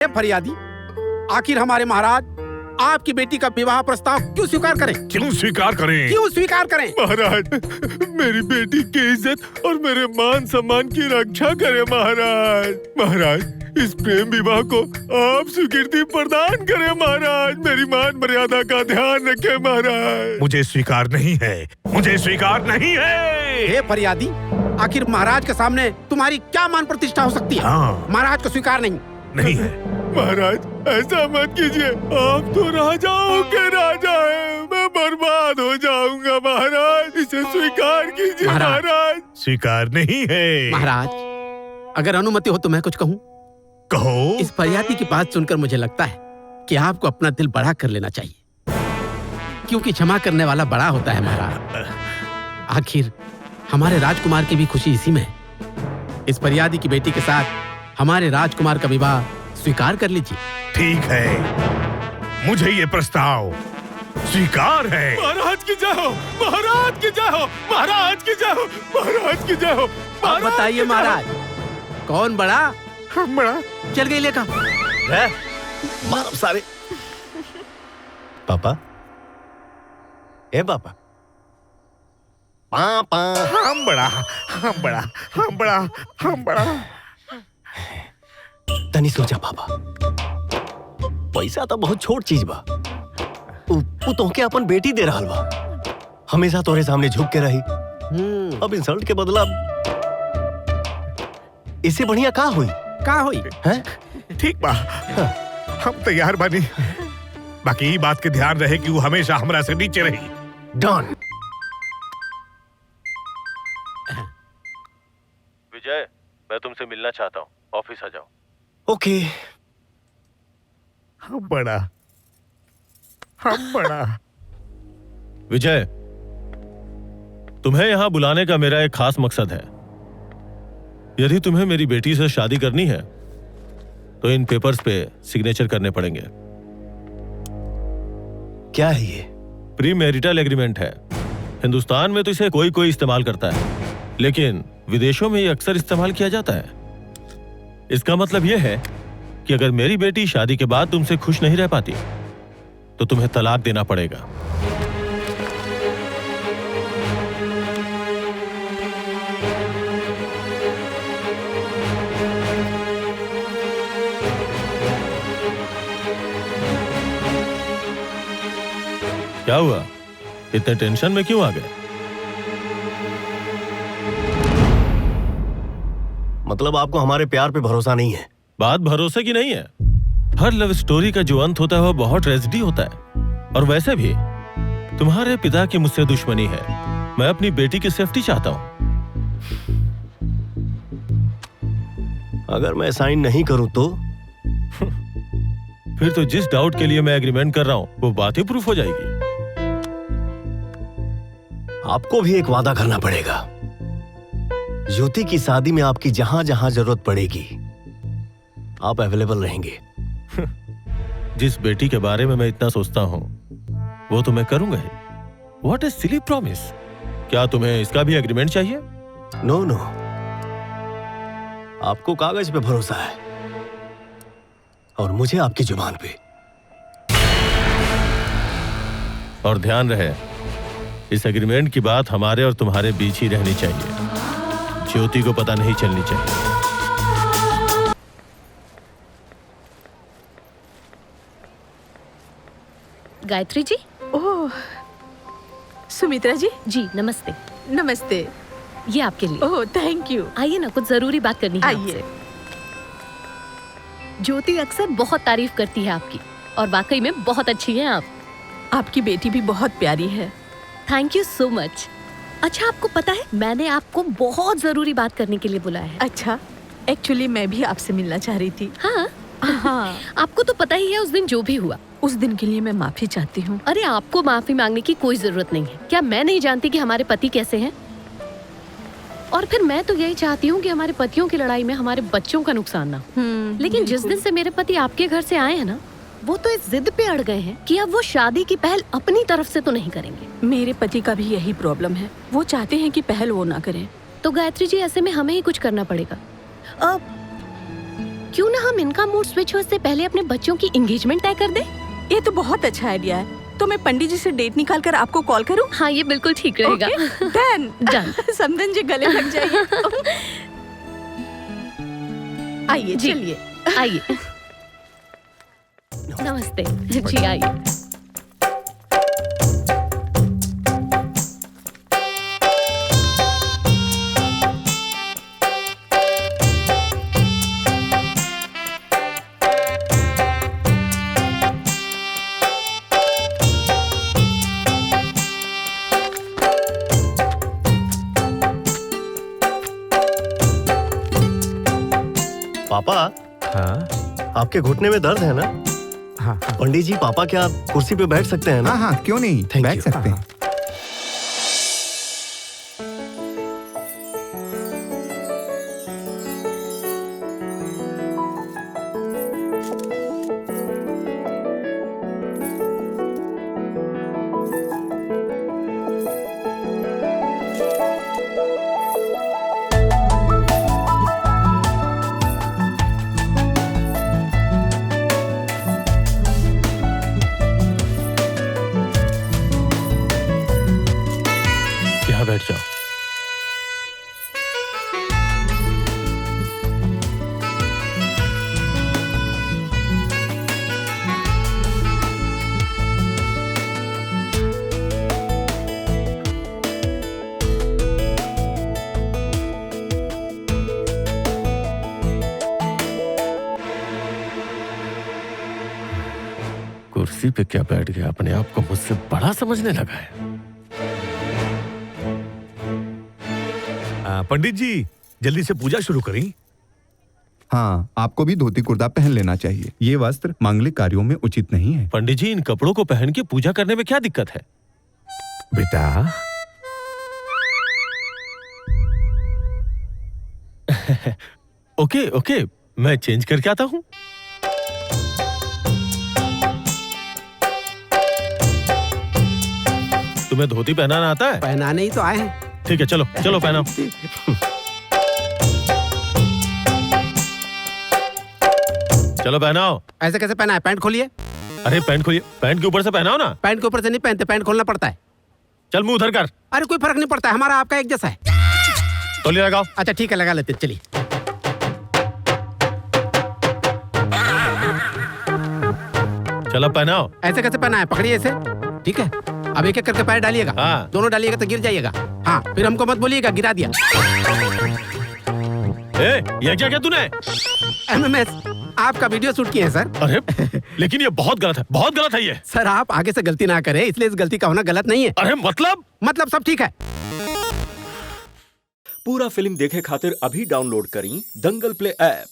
फरियादी, आखिर हमारे महाराज आपकी बेटी का विवाह प्रस्ताव क्यों स्वीकार करें? क्यों स्वीकार करें? क्यों स्वीकार करें? महाराज, मेरी बेटी की इज्जत और मेरे मान सम्मान की रक्षा करें महाराज। महाराज, इस प्रेम विवाह को आप स्वीकृति प्रदान करें महाराज। मेरी मान मर्यादा का ध्यान रखें महाराज। मुझे स्वीकार नहीं है, मुझे स्वीकार नहीं है। हे फरियादी, आखिर महाराज के सामने तुम्हारी क्या मान प्रतिष्ठा हो सकती है? हाँ। महाराज को स्वीकार नहीं है। महाराज, ऐसा मत कीजिए। आप तो राजाओं के राजा हैं, मैं बर्बाद हो जाऊंगा महाराज। इसे स्वीकार कीजिए महाराज। स्वीकार नहीं है। महाराज, अगर अनुमति हो तो मैं कुछ कहूँ? कहो। इस फरियादी की बात सुनकर मुझे लगता है कि आपको अपना दिल बड़ा कर लेना चाहिए, क्योंकि क्षमा करने वाला बड़ा होता है महाराज। आखिर हमारे राजकुमार की भी खुशी इसी में है। इस फरियादी की बेटी के साथ हमारे राजकुमार का विवाह स्वीकार कर लीजिए। ठीक है, मुझे ये प्रस्ताव स्वीकार है। महाराज की जय हो, महाराज की जय हो, महाराज की जय हो, महाराज की जय हो। अब बताइए महाराज, कौन बड़ा? हम बड़ा। चल गई लेखा। मारो सारे। पापा, ए पापा। पापा। हम बड़ा, हम बड़ा, हम बड़ा, हम बड़ा। तनी सोचा पापा, पैसा तो बहुत छोट चीज बा। उ तोहके अपन बेटी दे रहल बा, हमेशा तोरे सामने झुक के रही। अब इंसल्ट के बदला इससे बढ़िया का हुई? हैं? ठीक बा, हम तैयार बानी। बाकी बात के ध्यान रहे कि वो हमेशा हमरा से नीचे रही। डन। विजय, मैं तुमसे मिलना चाहता हूँ, ऑफिस आ जाओ। ओके। हम बड़ा, हम बड़ा। विजय, तुम्हें यहाँ बुलाने का मेरा एक खास मकसद है। यदि तुम्हें मेरी बेटी से शादी करनी है तो इन पेपर्स पे सिग्नेचर करने पड़ेंगे। क्या है ये? प्री मैरिटल एग्रीमेंट है। हिंदुस्तान में तो इसे कोई कोई इस्तेमाल करता है, लेकिन विदेशों में ये अक्सर इस्तेमाल किया जाता है। इसका मतलब यह है कि अगर मेरी बेटी शादी के बाद तुमसे खुश नहीं रह पाती तो तुम्हें तलाक देना पड़ेगा। क्या हुआ? इतने टेंशन में क्यों आ गए? मतलब आपको हमारे प्यार पे भरोसा नहीं है? बात भरोसे की नहीं है। हर लव स्टोरी का जो अंत होता है वो बहुत ट्रेजेडी होता है। और वैसे भी तुम्हारे पिता की मुझसे दुश्मनी है। मैं अपनी बेटी की सेफ्टी चाहता हूं। अगर मैं साइन नहीं करूं तो? फिर तो जिस डाउट के लिए मैं एग्रीमेंट कर रहा हूं वो बात ही प्रूफ हो जाएगी। आपको भी एक वादा करना पड़ेगा। ज्योति की शादी में आपकी जहां जहां जरूरत पड़ेगी आप अवेलेबल रहेंगे। जिस बेटी के बारे में मैं इतना सोचता हूं वो तो मैं करूंगा ही। What is silly promise? क्या तुम्हें इसका भी एग्रीमेंट चाहिए? नो नो, आपको कागज पे भरोसा है और मुझे आपकी जुबान पे। और ध्यान रहे, इस एग्रीमेंट की बात हमारे और तुम्हारे बीच ही रहनी चाहिए। ज्योति को पता नहीं चलनी चाहिए। गायत्री जी। ओह, सुमित्रा जी। जी नमस्ते। नमस्ते। ये आपके लिए। ओह, थैंक यू। आइए ना, कुछ जरूरी बात करनी है आइए। ज्योति अक्सर बहुत तारीफ करती है आपकी, और वाकई में बहुत अच्छी हैं आप। आपकी बेटी भी बहुत प्यारी है। Thank you so much. अच्छा, आपको पता है मैंने आपको बहुत जरूरी बात करने के लिए बुलाया है। अच्छा, एक्चुअली मैं भी आपसे मिलना चाह रही थी। हाँ हाँ। आपको तो पता ही है उस दिन जो भी हुआ। उस दिन के लिए मैं माफी चाहती हूँ। अरे आपको माफी मांगने की कोई जरूरत नहीं है। क्या मैं नहीं जानती कि हमारे पति कैसे हैं? और फिर मैं तो यही चाहती हूँ कि हमारे पतियों की लड़ाई में हमारे बच्चों का नुकसान ना हो। लेकिन जिस दिन से मेरे पति आपके घर से आए हैं ना, वो तो इस जिद पे अड़ गए हैं कि अब वो शादी की पहल अपनी तरफ से तो नहीं करेंगे। मेरे पति का भी यही प्रॉब्लम है। वो चाहते हैं कि पहल वो ना करें। तो गायत्री जी, ऐसे में हमें ही कुछ करना पड़ेगा। अब क्यों ना हम इनका मूड स्विच हो इससे पहले अपने बच्चों की एंगेजमेंट तय कर दे। ये तो बहुत अच्छा आइडिया है। तो मैं पंडित जी से डेट निकाल कर आपको कॉल करूं? हाँ, ये बिल्कुल ठीक रहेगा। Done done. समधन जी गले लग जाइए। आइए जी। चलिए। आइए। नमस्ते जी, आइए। पापा, हाँ आपके घुटने में दर्द है ना? हाँ पंडित जी, पापा क्या आप कुर्सी पे बैठ सकते हैं ना? हाँ हाँ, क्यों नहीं, Thank बैठ you. सकते हैं। यहाँ बैठ जाओ। कुर्सी पे क्या बैठ गया, अपने आप को मुझसे बड़ा समझने लगा है। पंडित जी, जल्दी से पूजा शुरू करें। हाँ, आपको भी धोती कुर्ता पहन लेना चाहिए। ये वस्त्र मांगलिक कार्यों में उचित नहीं है। पंडित जी, इन कपड़ों को पहन के पूजा करने में क्या दिक्कत है? बेटा, ओके ओके, मैं चेंज करके आता हूँ। तुम्हें धोती पहनाना आता है? पहनाने ही तो आए हैं। ठीक है, चलो चलो पहनाओ। चलो पहनाओ। ऐसे कैसे पहना है? पैंट खोलिए। अरे पैंट खोलिए, पैंट के ऊपर से पहनाओ ना। पैंट के ऊपर से नहीं पहनते, पैंट खोलना पड़ता है। चल मुंह उधर कर। अरे कोई फर्क नहीं पड़ता है, हमारा आपका एक जैसा है। तौलिया लगाओ। अच्छा ठीक है, लगा लेते, चलिए। चलो पहनाओ। ऐसे कैसे पहना है? पकड़िए ऐसे, ठीक है। अब एक एक करके पैर डालिएगा। हाँ। दोनों डालिएगा तो गिर जाइएगा। हाँ, फिर हमको मत बोलिएगा गिरा दिया। ये क्या तूने? एमएमएस, आपका वीडियो शूट किए हैं सर। अरे लेकिन ये बहुत गलत है, बहुत गलत है ये। सर आप आगे से गलती ना करें, इसलिए इस गलती का होना गलत नहीं है। अरे मतलब सब ठीक है। पूरा फिल्म देखे खातिर अभी डाउनलोड करी दंगल प्ले ऐप।